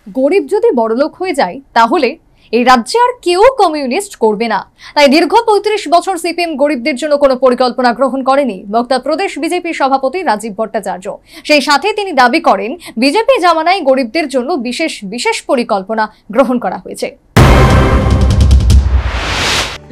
গরিব যদি বড়লোক হয়ে যায় তাহলে এই রাজ্যে আর কেউ কমিউনিস্ট করবে না। তাই দীর্ঘ ৩৫ বছর সিপিএম গরিবদের জন্য কোনো পরিকল্পনা গ্রহণ করেনি বক্তা প্রদেশ বিজেপি সভাপতি রাজীব ভট্টাচার্য। সেই সাথে তিনি দাবি করেন বিজেপি জামানায় গরিবদের জন্য বিশেষ পরিকল্পনা গ্রহণ করা হয়েছে।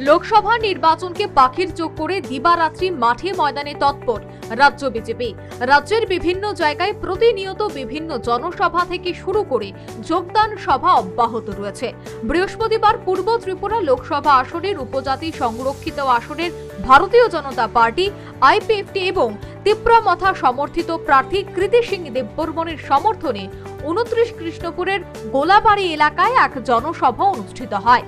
লোকসভা নির্বাচনকে পাখির চোখ করে দিবারাত্রি মাঠে ময়দানে তৎপর রাজ্য বিজেপি। রাজ্যের বিভিন্ন জায়গায় প্রতিনিয়ত বিভিন্ন জনসভা থেকে শুরু করে যোগদান সভা অব্যাহত রয়েছে। বৃহস্পতিবার পূর্ব ত্রিপুরা লোকসভা আসনের উপজাতি সংরক্ষিত আসনের ভারতীয় জনতা পার্টি আইপিএফটি এবং তিপ্রামথা সমর্থিত প্রার্থী কৃতি সিং দেববর্মনের সমর্থনে ২৯ কৃষ্ণপুরের গোলাবাড়ি এলাকায় এক জনসভা অনুষ্ঠিত হয়।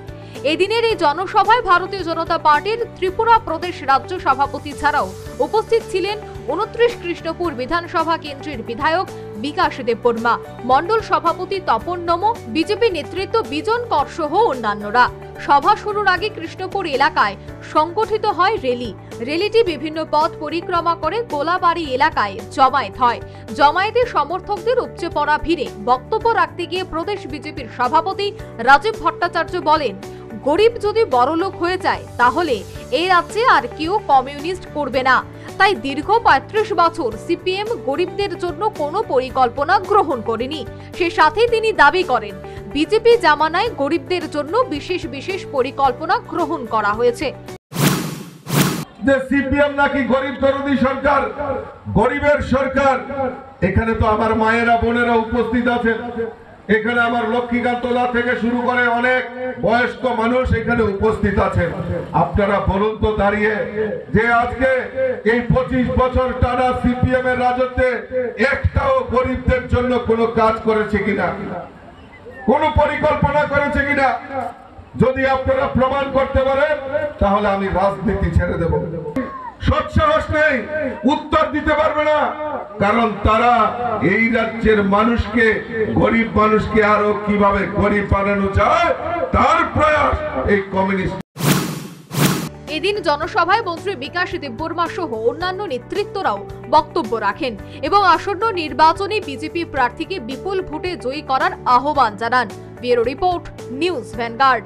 এদিনের এই জনসভায় ভারতীয় জনতা পার্টির ত্রিপুরা প্রদেশ রাজ্য সভাপতি ছাড়াও উপস্থিত ছিলেন ২৯ কৃষ্ণপুর বিধানসভা কেন্দ্রের বিধায়ক বিকাশ দেববর্মা, মণ্ডল সভাপতি তপন নম, বিজেপি নেতৃত্ব বিজন কর সহ অন্যান্যরা। সভা শুরুর আগে কৃষ্ণপুর এলাকায় সংগঠিত হয় র্যালিটি বিভিন্ন পথ পরিক্রমা করে গোলাবাড়ি এলাকায় জমায়েত হয়। জমায়েতে সমর্থকদের উপচে পড়া ভিড়ে বক্তব্য রাখতে গিয়ে প্রদেশ বিজেপির সভাপতি রাজীব ভট্টাচার্য বলেন, গরিব যদি বড়লোক হয়ে যায় তাহলে এই রাজ্যে আর কেউ কমিউনিস্ট করবে না। তাই দীর্ঘ ৩৫ বছর সিপিএম গরিবদের জন্য কোনো পরিকল্পনা গ্রহণ করেনি। সে সাথে তিনি দাবি করেন বিজেপি জামানায় গরিবদের জন্য বিশেষ পরিকল্পনা গ্রহণ করা হয়েছে। যে সিপিএম নাকি গরিব বিরোধী সরকার, গরিবের সরকার, এখানে তো আমার মায়েরা বোনেরা উপস্থিত আছেন। এখানে আমার লক্ষ্মীকান্তলা থেকে শুরু করে অনেক বয়স্ক মানুষ এখানে উপস্থিত আছেন। আপনারা বলুন তো দাঁড়িয়ে যে আজকে এই ২৫ বছর টানা সিপিএম এর রাজত্বে একটাও গরিবদের জন্য কোনো কাজ করেছে কিনা, কোনো পরিকল্পনা করেছে কিনা? যদি আপনারা প্রমাণ করতে পারেন তাহলে আমি রাজনীতি ছেড়ে দেব। সৎসাহস নেই, উত্তর দিতে পারবে না, কারণ তারা এই রাজ্যের মানুষকে, গরিব মানুষকে আরো কিভাবে গরিব বানানো যায় তার প্রয়াস এই কমিউনিস্ট। এদিন জনসভায় মন্ত্রী বিকাশ দেববর্মা সহ অন্যান্য নেতৃত্বরাও বক্তব্য রাখেন এবং আসন্ন নির্বাচনে বিজেপি প্রার্থীকে বিপুল ভোটে জয়ী করার আহ্বান জানান। Bureau report, news vanguard.